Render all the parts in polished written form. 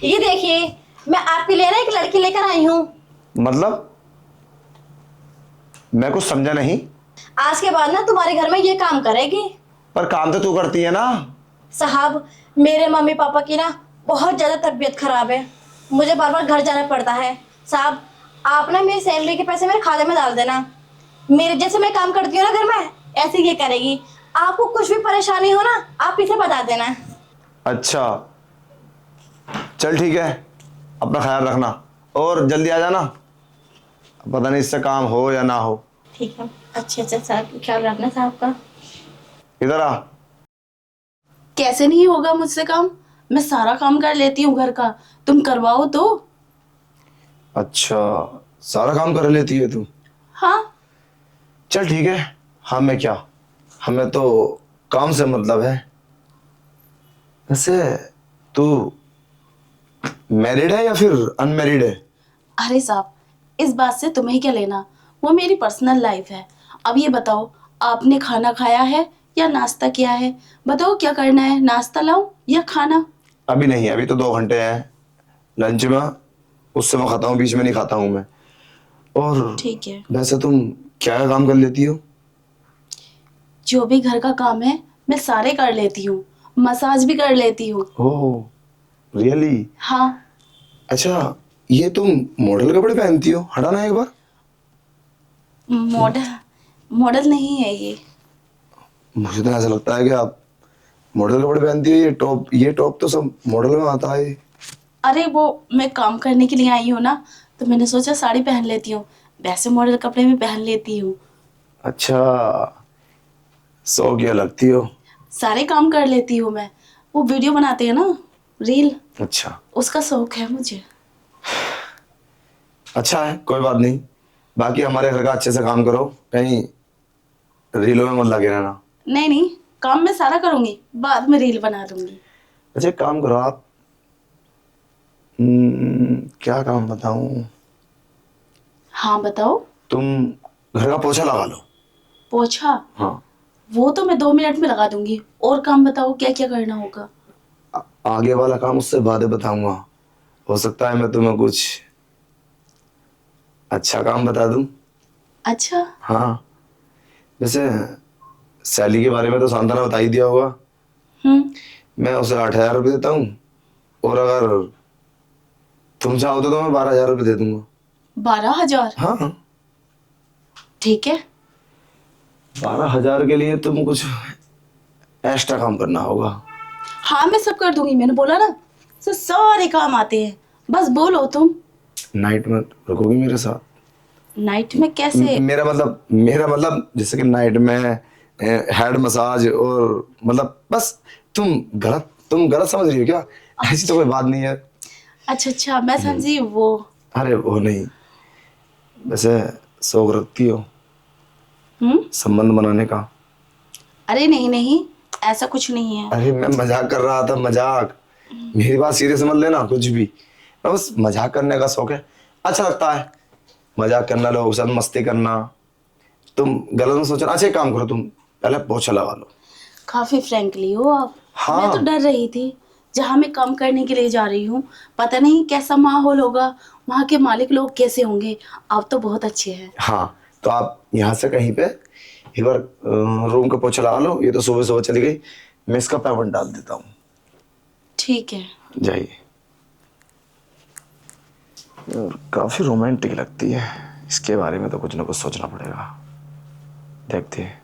ये देखिए, मैं आपके लिए ना एक लड़की लेकर आई हूँ। मतलब मैं कुछ समझा नहीं। आज के बाद ना तुम्हारे घर में ये काम करेगी। पर काम तो तू करती है ना। साहब, मेरे मम्मी पापा की ना बहुत ज्यादा तबीयत खराब है। मुझे बार बार घर जाना पड़ता है। साहब, आप ना मेरी सैलरी के पैसे मेरे खाते में डाल देना। मेरे जैसे मैं काम करती हूँ ना घर में, ऐसे ये करेगी। आपको कुछ भी परेशानी हो ना, आप इसे बता देना। अच्छा चल ठीक है, अपना ख्याल रखना और जल्दी आ जाना। पता नहीं इससे काम हो या ना हो। ठीक है, अच्छे से साहब ख्याल रखना साहब का। इधर आ। कैसे नहीं होगा मुझसे काम? मैं सारा काम कर लेती हूँ घर का। तुम करवाओ तो। अच्छा, सारा काम कर लेती है तू? हाँ। चल ठीक है, हमें क्या, हमें तो काम से मतलब है। वैसे तू मैरिड है या फिर अनमैरिड है? अरे साहब, इस बात से तुम्हें क्या लेना? वो मेरी पर्सनल लाइफ है। अब ये बताओ, आपने खाना खाया है या नाश्ता किया है? बताओ क्या करना है, नाश्ता लाऊं या खाना? अभी नहीं, अभी तो 2 घंटे हैं लंच में, उससे मैं खाता हूँ, बीच में नहीं खाता हूँ मैं। और ठीक है। वैसे तुम क्या काम कर लेती हो? जो भी घर का काम है मैं सारे कर लेती हूँ। मसाज भी कर लेती हूँ। Oh really? हाँ। अच्छा, ये तुम मॉडल कपड़े पहनती हो? हटाना एक बार। मॉडल मॉडल नहीं है ये। मुझे तो ऐसा लगता है कि आप मॉडल कपड़े पहनती हो। ये टॉप तो सब मॉडल में आता है। अरे वो, मैं काम करने के लिए आई हूँ ना, तो मैंने सोचा साड़ी पहन लेती हूँ। वैसे मॉडल कपड़े में पहन लेती हूँ। अच्छा, सो क्या लगती हो। सारे काम कर लेती हूँ मैं। वो वीडियो बनाते हैं ना, रील, अच्छा उसका शौक है मुझे। अच्छा है, कोई बात नहीं। बाकी हमारे घर का अच्छे से काम करो, कहीं रीलों में मत लगे रहना। नहीं नहीं, काम मैं सारा करूंगी, बाद में रील बना दूंगी। अच्छा एक काम करो आप, क्या काम बताऊं। हाँ बताओ। तुम घर का पोछा लगा लो। पोछा? हाँ। वो तो मैं 2 मिनट में लगा दूंगी। और काम बताओ, क्या क्या करना होगा? आगे वाला काम उससे बाद में बताऊंगा। हो सकता है मैं तुम्हें कुछ अच्छा काम बता दूं। अच्छा। हाँ, वैसे सैली के बारे में तो शांता ने बता ही दिया होगा। हम्म। मैं उसे 8,000 रुपये देता हूँ, और अगर तुम चाहो तो मैं 12,000 रुपये दे दूंगा। 12,000? हाँ, ठीक है। 12,000 के लिए तुम कुछ एक्स्ट्रा काम करना होगा। हाँ मैं सब कर दूंगी, मैंने बोला ना, सारे काम आते हैं। बस बोलो तुम। नाइट में रुकोगी मेरे साथ? नाइट में कैसे? मेरा मतलब जैसे कि नाइट में हेड मसाज, और मतलब बस तुम गलत समझ रही हो क्या? ऐसी तो कोई बात नहीं है। अच्छा अच्छा, मैं समझी वो। अरे वो नहीं, वैसे शौक रखती हो हम्म। संबंध बनाने का? अरे नहीं नहीं, ऐसा कुछ नहीं है। अरे मैं मजाक कर रहा था, मजाक। मेरी बात सीरियस मत लेना कुछ भी। मैं बस मजाक करने का शौक है, अच्छा लगता है मजाक करना, लोगों के साथ मस्ती करना। तुम गलत मत सोचना। अच्छा एक काम करो, तुम पहले पोछा लगा लो। काफी फ्रैंकली हो आप। मैं तो हाँ डर रही थी, जहाँ मैं काम करने के लिए जा रही हूँ, पता नहीं कैसा माहौल होगा, वहाँ के मालिक लोग कैसे होंगे। आप तो बहुत अच्छे हैं। हाँ, तो आप यहाँ से कहीं पे एक बार रूम का पोछा लगा लो। ये तो सुबह सुबह चली गई, मैं इसका पेमेंट डाल देता हूँ। ठीक है। जाइए। काफी रोमांटिक लगती है, इसके बारे में तो कुछ ना कुछ सोचना पड़ेगा। देखते हैं।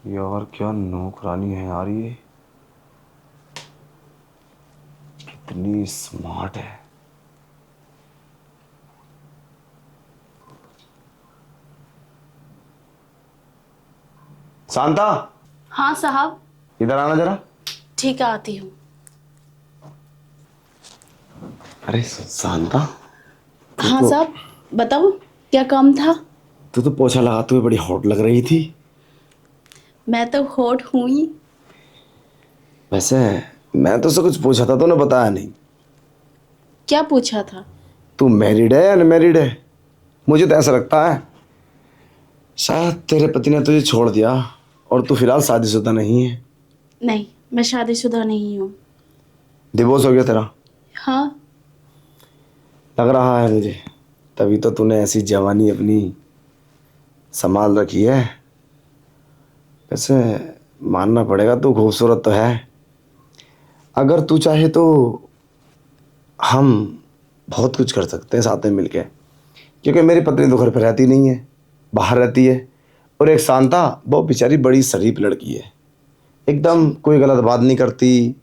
यार क्या नौकरानी है यार, ये कितनी स्मार्ट है। शांता, हाँ साहब। इधर आना जरा। ठीक है, आती हूँ। अरे शांता, तू हाँ तो साहब, बताओ क्या काम था? तू तो पोछा लगाते हुए बड़ी हॉट लग रही थी। मैं तो हॉट हूँ ही। वैसे मैं तो उससे कुछ पूछा था, तूने बताया नहीं। क्या पूछा था? तू मैरिड है या अनमैरिड है? मुझे तो ऐसा लगता है शायद तेरे पति ने तुझे छोड़ दिया और तू फिलहाल शादीशुदा नहीं है। नहीं, मैं शादीशुदा नहीं हूँ। डिवोर्स हो गया तेरा? हाँ। लग रहा है मुझे, तभी तो तूने ऐसी जवानी अपनी संभाल रखी है। वैसे मानना पड़ेगा तू खूबसूरत तो है। अगर तू चाहे तो हम बहुत कुछ कर सकते हैं साथ में मिलके, क्योंकि मेरी पत्नी तो घर पर रहती नहीं है, बाहर रहती है। और एक शांता, वो बेचारी बड़ी शरीफ लड़की है, एकदम कोई गलत बात नहीं करती,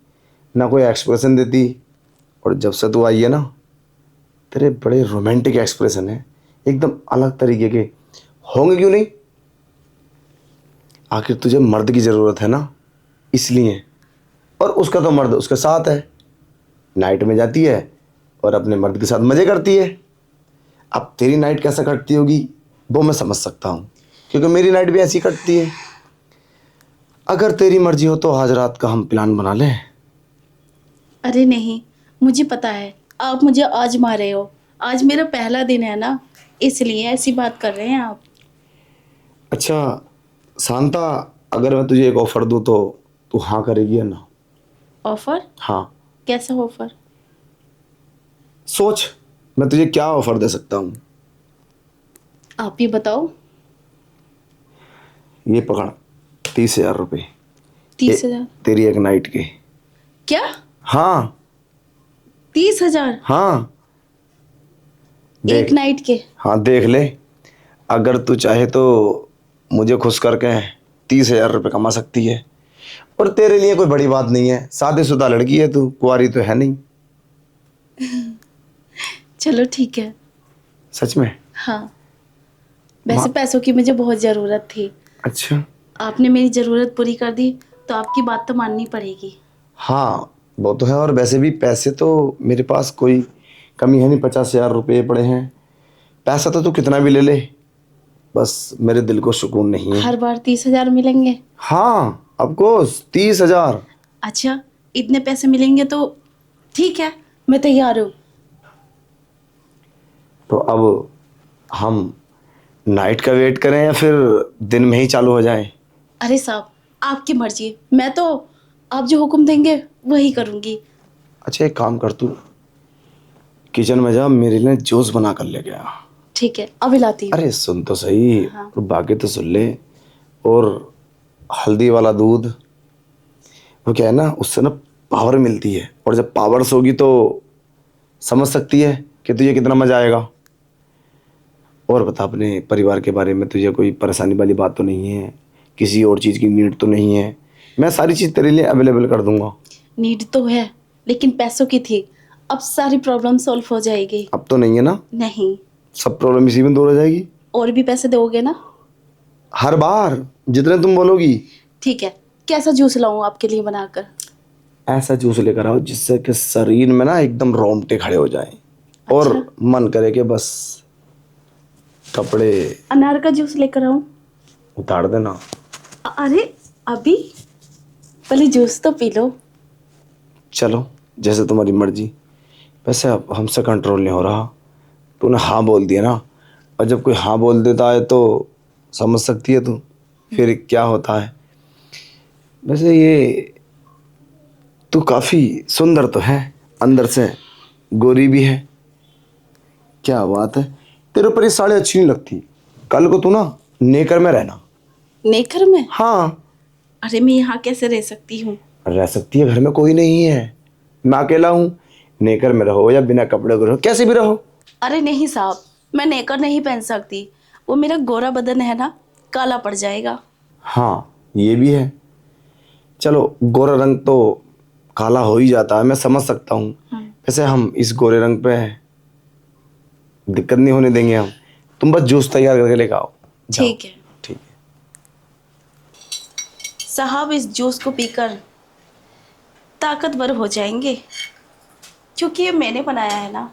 ना कोई एक्सप्रेशन देती। और जब से तू आई है ना, तेरे बड़े रोमांटिक एक्सप्रेशन है, एकदम अलग तरीके के। होंगे क्यों नहीं? आखिर तुझे मर्द की ज़रूरत है ना, इसलिए। और उसका तो मर्द उसके साथ है, नाइट में जाती है और अपने मर्द के साथ मज़े करती है। अब तेरी नाइट कैसे कटती होगी वो मैं समझ सकता हूँ, क्योंकि मेरी नाइट भी ऐसी कटती है। अगर तेरी मर्जी हो तो आज रात का हम प्लान बना लें। अरे नहीं, मुझे पता है आप मुझे आजमा रहे हो। आज मेरा पहला दिन है ना, इसलिए ऐसी बात कर रहे हैं आप। अच्छा शांता, अगर मैं तुझे एक ऑफ़र दूँ तो तू हाँ करेगी या ना? ऑफर? हाँ, कैसा ऑफर? सोच मैं तुझे क्या ऑफ़र दे सकता हूँ। आप ही बताओ। ये पकड़, 30,000 रुपये। 30,000? तेरी एक नाइट के। क्या? हाँ 30,000 हाँ, एक देख। नाइट के? हाँ देख ले, अगर तू चाहे तो मुझे खुश करके 30,000 रुपये कमा सकती है। और तेरे लिए कोई बड़ी बात नहीं है, शादीशुदा लड़की है तू, कुंवारी तो है नहीं। चलो ठीक है। सच में? हाँ, वैसे पैसों की मुझे बहुत ज़रूरत थी। अच्छा। आपने मेरी ज़रूरत पूरी कर दी तो आपकी बात तो माननी पड़ेगी। हाँ वो तो है, और वैसे भी पैसे तो मेरे पास कोई कमी है नहीं, 50,000 रुपये पड़े हैं। पैसा तो तू कितना भी ले ले, बस मेरे दिल को सुकून नहीं है। हर बार 30,000 मिलेंगे? हाँ ऑफ कोर्स 30,000। अच्छा, इतने पैसे मिलेंगे तो ठीक है, मैं तैयार हूँ। तो अब हम नाइट का वेट करें या फिर दिन में ही चालू हो जाए? अरे साहब, आपकी मर्जी, मैं तो आप जो हुक्म देंगे वही करूँगी। अच्छा एक काम कर, तू किचन में जा, मेरे लिए जूस बना कर ले गया। ठीक है, अभी लाती हूँ। अरे सुन तो सही, हाँ। और बाकी तो सुन ले। और हल्दी वाला दूध, वो क्या है ना, उससे ना पावर मिलती है, और जब पावर्स होगी तो समझ सकती है कि तुझे कितना मजा आएगा। और बता, अपने परिवार के बारे में तुझे कोई परेशानी वाली बात तो नहीं है? किसी और चीज़ की नीड तो नहीं है? मैं सारी चीज़ तेरे लिए अवेलेबल कर दूंगा। नीड तो है, लेकिन पैसों की थी। अब सारी प्रॉब्लम सॉल्व हो जाएगी। अब तो नहीं है ना? नहीं। सब प्रॉब्लम इसी में दूर हो जाएगी। और भी पैसे दोगे ना? हर बार जितने तुम बोलोगी। ठीक है, कैसा जूस लाऊं आपके लिए बनाकर? ऐसा जूस लेकर आओ जिससे कि शरीर में ना एकदम रोंगटे खड़े हो जाएं, और अच्छा। मन करे कि बस कपड़े अनार का जूस लेकर आऊं? उतार देना। अरे अभी पहले जूस तो पी लो। चलो जैसे तुम्हारी मर्जी। वैसे अब हमसे कंट्रोल नहीं हो रहा, तूने हाँ बोल दिया ना, और जब कोई हाँ बोल देता है तो समझ सकती है तू फिर क्या होता है। वैसे ये तू काफ़ी सुंदर तो है, अंदर से गोरी भी है। क्या बात है, तेरे ऊपर ये साड़ी अच्छी नहीं लगती। कल को तू ना नेकर में रहना। नेकर में? हाँ अरे मैं यहाँ कैसे रह सकती हूँ? रह सकती है, घर में कोई नहीं है, मैं अकेला हूँ। नेकर में रहो या बिना कपड़े के रहो, कैसे भी रहो। अरे नहीं साहब, मैं नेकर नहीं पहन सकती। वो मेरा गोरा बदन है ना, काला पड़ जाएगा। हाँ ये भी है। चलो गोरा रंग तो काला हो ही जाता है, मैं समझ सकता हूँ। वैसे हम इस गोरे रंग पे दिक्कत नहीं होने देंगे हम। तुम बस जूस तैयार करके लेकर आओ। जाओ। ठीक है ठीक है। साहब, इस जूस को पीकर ताकतवर हो जाएंगे, क्योंकि ये मैंने बनाया है ना।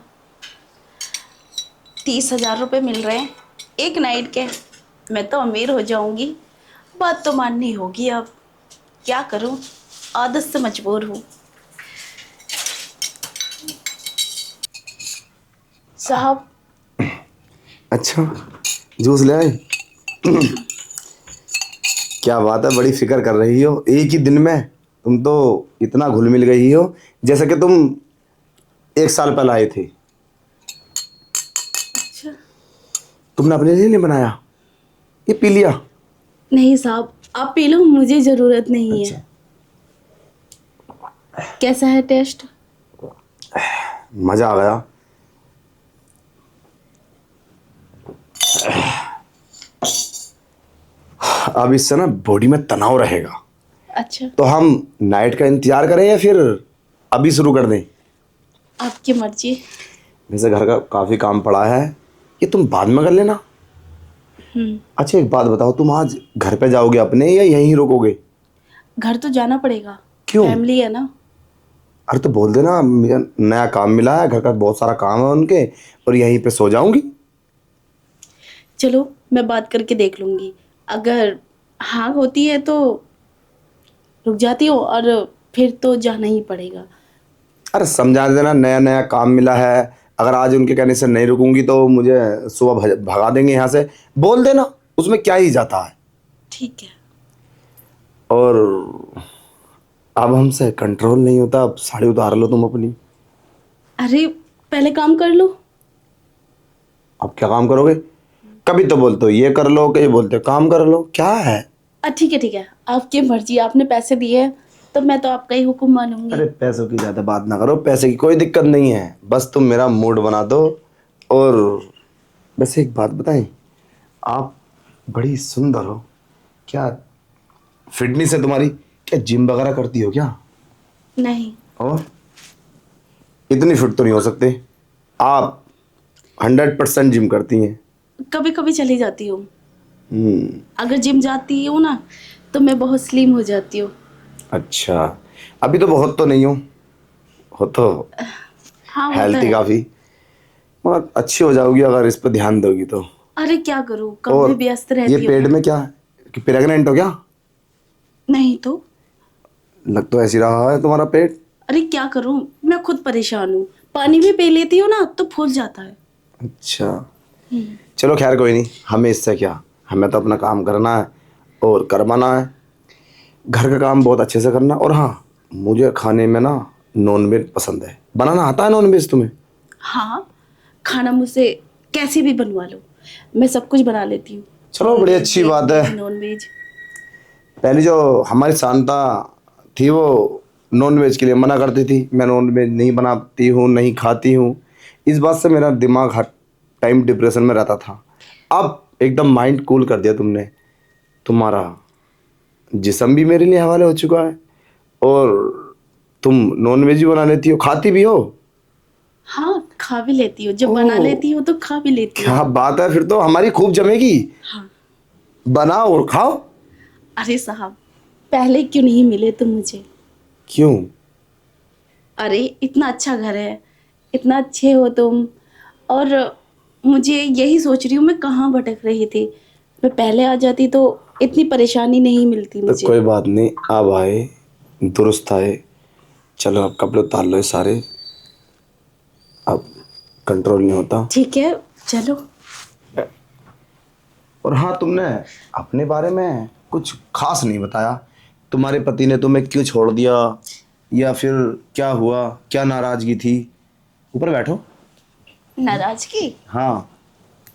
30,000 रुपये मिल रहे हैं एक नाइट के, मैं तो अमीर हो जाऊंगी। बात तो माननी होगी, अब क्या करूं, आदत से मजबूर हूँ। साहब अच्छा, जूस ले आए। क्या बात है, बड़ी फिक्र कर रही हो एक ही दिन में। तुम तो इतना घुल मिल गई हो जैसे कि तुम 1 साल पहले आए थे। अच्छा तुमने अपने लिए नहीं बनाया, ये पी लिया। नहीं साहब, आप पी लो, मुझे ज़रूरत नहीं है। कैसा है टेस्ट? मजा आ गया। अब इससे ना बॉडी में तनाव रहेगा, अच्छा, तो हम नाइट का इंतजार करें या फिर अभी शुरू कर दें? आपकी मर्जी। वैसे घर का काफी काम पड़ा है, ये तुम बाद में कर लेना। अच्छा एक बात बताओ, तुम आज घर पे जाओगे अपने या यहीं रुकोगे? घर तो जाना पड़ेगा, क्यों? फैमिली है ना। अरे तो बोल देना मुझे नया काम मिला है, घर का बहुत सारा काम है उनके, और यहीं पे सो जाऊंगी। चलो मैं बात करके देख लूँगी, अगर हाँ होती है तो रुक जाती हूँ, और फिर तो जाना ही पड़ेगा। अरे समझा देना, नया नया काम मिला है, अगर आज उनके कहने से नहीं रुकूंगी तो मुझे सुबह भगा देंगे यहाँ से, बोल देना, उसमें क्या ही जाता है। ठीक है। और अब हमसे कंट्रोल नहीं होता, अब साड़ी उतार लो तुम अपनी। अरे पहले काम कर लो। अब क्या काम करोगे? कभी तो बोलते हो ये कर लो, कभी बोलते हो काम कर लो, क्या है? ठीक है ठीक है, आपकी मर्जी, आपने पैसे दिए हैं तो मैं तो आपका ही हुक्म मानूंगी। अरे पैसों की ज्यादा बात ना करो, पैसे की कोई दिक्कत नहीं है, बस तुम मेरा मूड बना दो। और वैसे एक बात बताएं, आप बड़ी सुंदर हो। क्या फिटनेस है तुम्हारी? क्या जिम वगैरह करती हो क्या? नहीं। और इतनी फिट तो नहीं हो सकते आप, 100% जिम करती हैं। कभी कभी चली जाती हूँ। हम्म। अगर जिम जाती हूँ ना तो मैं बहुत स्लिम हो जाती हूँ। अच्छा, अभी तो बहुत तो नहीं हो तो हाँ वो तो हेल्थी है। काफी, मगर अच्छी हो जाओगी अगर इस पर ध्यान दोगी तो। अरे क्या करूँ, काम और में व्यस्त ये रहती हूँ पेट ना। में क्या, कि प्रेग्नेंट हो क्या? नहीं तो। लग तो ऐसी रहा है तुम्हारा पेट। अरे क्या करूँ, मैं खुद परेशान हूँ, पानी भी पी लेती हूँ ना तो फूल जाता है। अच्छा चलो खैर कोई नहीं, हमें इससे क्या, हमें तो अपना काम करना है और करवाना है, घर का काम बहुत अच्छे से करना। और हाँ, मुझे खाने में ना नॉन वेज पसंद है। बनाना आता है नॉन वेज तुम्हें? हाँ, खाना मुझसे कैसे भी बनवा लो, मैं सब कुछ बना लेती हूँ। चलो बड़ी अच्छी बात है। Non veg. पहले जो हमारी शांता थी वो नॉन वेज के लिए मना करती थी, मैं नॉन वेज नहीं बनाती हूँ, नहीं खाती हूँ। इस बात से मेरा दिमाग हर टाइम डिप्रेशन में रहता था। अब एकदम माइंड कूल कर दिया तुमने, तुम्हारा जिस्म भी मेरे लिए हवाले हो चुका है, और तुम नॉन वेज भी बना लेती हो, खाती भी हो। हाँ खा भी लेती हूँ, जब ओह, बना लेती हूँ तो खा भी लेती हूँ। क्या बात है, फिर तो हमारी खूब जमेगी। हाँ। बनाओ और खाओ। अरे साहब, पहले क्यों नहीं मिले तुम मुझे? क्यों? अरे इतना अच्छा घर है, इतना अच्छे हो तुम, और मुझे यही सोच रही हूँ मैं कहाँ भटक रही थी। मैं पहले आ जाती तो इतनी परेशानी नहीं मिलती तो मुझे। कोई बात नहीं, अब आए, दुरुस्त आए। चलो अब कपड़े उतार लो ये सारे, अब कंट्रोल नहीं होता। ठीक है चलो। और हाँ, तुमने अपने बारे में कुछ खास नहीं बताया। तुम्हारे पति ने तुम्हें क्यों छोड़ दिया, या फिर क्या हुआ, क्या नाराजगी थी? ऊपर बैठो। नाराजगी? हाँ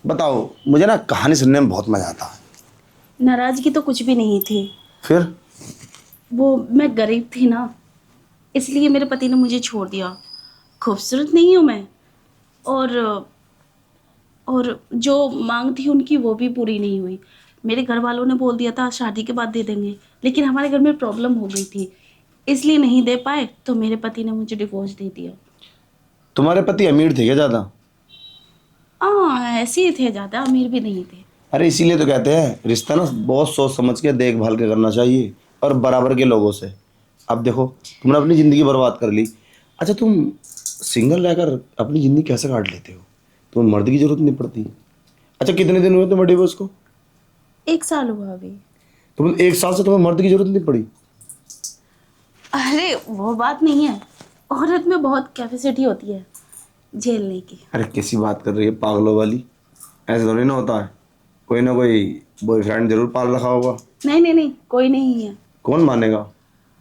बताओ, मुझे ना कहानी सुनने में बहुत मजा आता है। नाराजगी तो कुछ भी नहीं थी। फिर? वो मैं गरीब थी ना, इसलिए मेरे पति ने मुझे छोड़ दिया। खूबसूरत नहीं हूँ मैं, और जो मांग थी उनकी वो भी पूरी नहीं हुई। मेरे घर वालों ने बोल दिया था शादी के बाद दे देंगे, लेकिन हमारे घर में प्रॉब्लम हो गई थी, इसलिए नहीं दे पाए, तो मेरे पति ने मुझे डिवोर्स दे दिया। तुम्हारे पति अमीर थे क्या ज्यादा? हाँ ऐसे ही थे, ज़्यादा अमीर भी नहीं थे। अरे इसीलिए तो कहते हैं रिश्ता ना बहुत सोच समझ के देखभाल के करना चाहिए, और बराबर के लोगों से। अब देखो तुमने अपनी ज़िंदगी बर्बाद कर ली। अच्छा तुम सिंगल रहकर अपनी ज़िंदगी कैसे काट लेते हो? तुम्हें मर्द की ज़रूरत नहीं पड़ती। अच्छा कितने दिन हुए तुम्हें डिवोर्स को? 1 साल हुआ अभी। तुम 1 साल से तुम्हें मर्द की ज़रूरत नहीं पड़ी? अरे वो बात नहीं है, औरत में बहुत कैपेसिटी होती है। झेलने की। अरे कैसी बात कर रही है पागलों वाली, ऐसे थोड़ी ना होता है, कोई ना कोई बॉयफ्रेंड जरूर पाल रखा होगा। नहीं नहीं नहीं, कोई नहीं है। कौन मानेगा,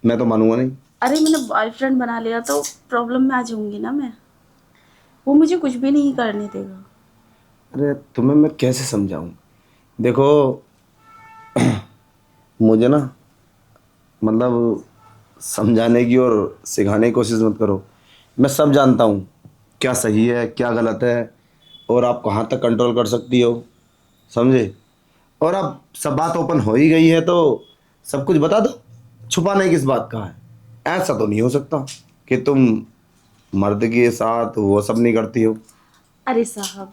मैं तो मानूंगा नहीं। अरे मैंने बॉयफ्रेंड बना लिया तो प्रॉब्लम में आ जाऊंगी ना मैं। वो मुझे कुछ भी नहीं करने देगा। अरे तुम्हें मैं कैसे समझाऊं, देखो मुझे ना, मतलब समझाने की और सिखाने की कोशिश मत करो। मैं सब जानता हूँ क्या सही है क्या गलत है, और आप कहाँ तक कंट्रोल कर सकती हो, समझे। और अब सब बात ओपन हो ही गई है तो सब कुछ बता दो, छुपाने किस बात का है। ऐसा तो नहीं हो सकता कि तुम मर्द के साथ वो सब नहीं करती हो। अरे साहब,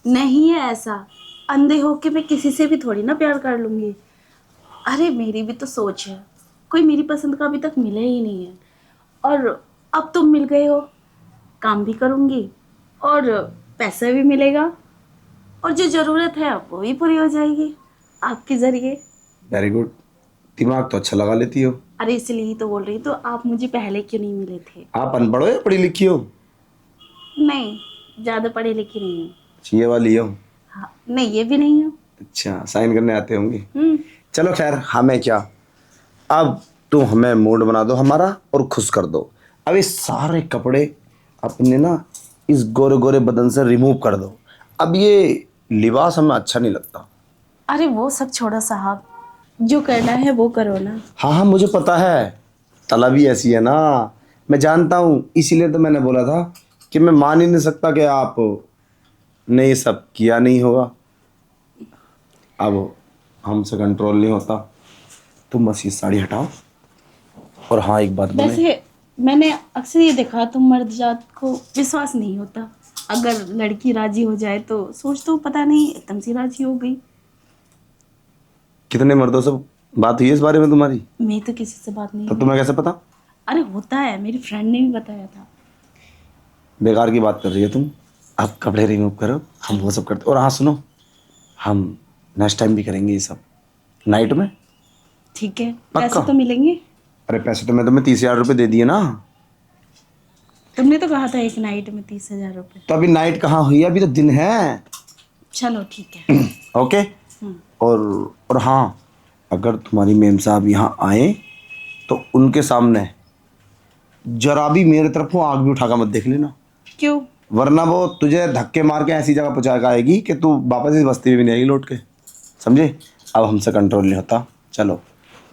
नहीं है ऐसा। अंधे होके मैं किसी से भी थोड़ी ना प्यार कर लूंगी। अरे मेरी भी तो सोच है। कोई मेरी पसंद का अभी तक मिला ही नहीं है। और अब तुम मिल गए हो, काम भी करूंगी और पैसा भी मिलेगा, और जो जरूरत है वो भी पूरी हो जाएगी आपके जरिए। वेरी गुड, दिमाग तो अच्छा लगा लेती हो। अरे इसलिए ही तो बोल रही, तो आप मुझे पहले क्यों नहीं मिले थे? आप अनपढ़ हो या पढ़ी लिखी हो? नहीं, ज्यादा पढ़ी लिखी नहीं हूँ। ये वाली हो? हाँ, नहीं ये भी नहीं हूँ। अच्छा, साइन करने आते होंगे। हम्म। चलो खैर, हमें क्या, अब तुम हमें मूड बना दो हमारा और खुश कर दो। अब ये सारे कपड़े अपने ना इस गोरे गोरे बदन से रिमूव कर दो। अब ये लिबास हमें अच्छा नहीं लगता। अरे वो सब छोड़ो साहब, जो करना है वो करो ना। हाँ हाँ मुझे पता है, तला भी ऐसी है ना, मैं जानता हूँ, इसीलिए तो मैंने बोला था कि मैं मान ही नहीं सकता कि आप ने ये सब किया नहीं होगा। अब हमसे कंट्रोल नहीं होता, तुम बस ये साड़ी हटाओ। और हाँ एक बात बोले, वैसे मैंने अक्सर ये देखा, तुम मर्द जात को विश्वास नहीं होता। अगर लड़की राजी हो जाए तो सोच तो पता नहीं एकदम से राजी हो गई। कितने मर्दों से बात हुई है इस बारे में तुम्हारी? मैं तो किसी से बात नहीं तो हुई। तुम्हें कैसे पता? अरे होता है, मेरी फ्रेंड ने भी बताया था। बेकार की बात कर रही हो तुम। अब कपड़े रिमूव करो, हम वो सब करते। और हाँ सुनो, हम नेक्स्ट टाइम भी करेंगे ये सब, नाइट में। ठीक है, पक्का? पैसे तो मिलेंगे। अरे पैसे तो मैं तुम्हें 30,000 रुपये दे दिए ना। तुमने तो कहा था एक नाइट में 30,000 रुपये। तो अभी नाइट कहाँ हुई है, अभी तो दिन है। चलो ठीक है। ओके। हम्म। और हाँ, अगर तुम्हारी मेम साहब यहाँ आए तो उनके सामने जरा भी मेरे तरफ वो आग भी उठा कर मत देख लेना, क्यों? वरना वो तुझे धक्के मार के ऐसी जगह पहुँचा के आएगी कि तू वापस इस बस्ती में भी नहीं आएगी लौट के, समझे। अब हमसे कंट्रोल नहीं होता, चलो।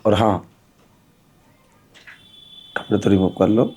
और हाँ, कपड़े तो रिमूव कर लो।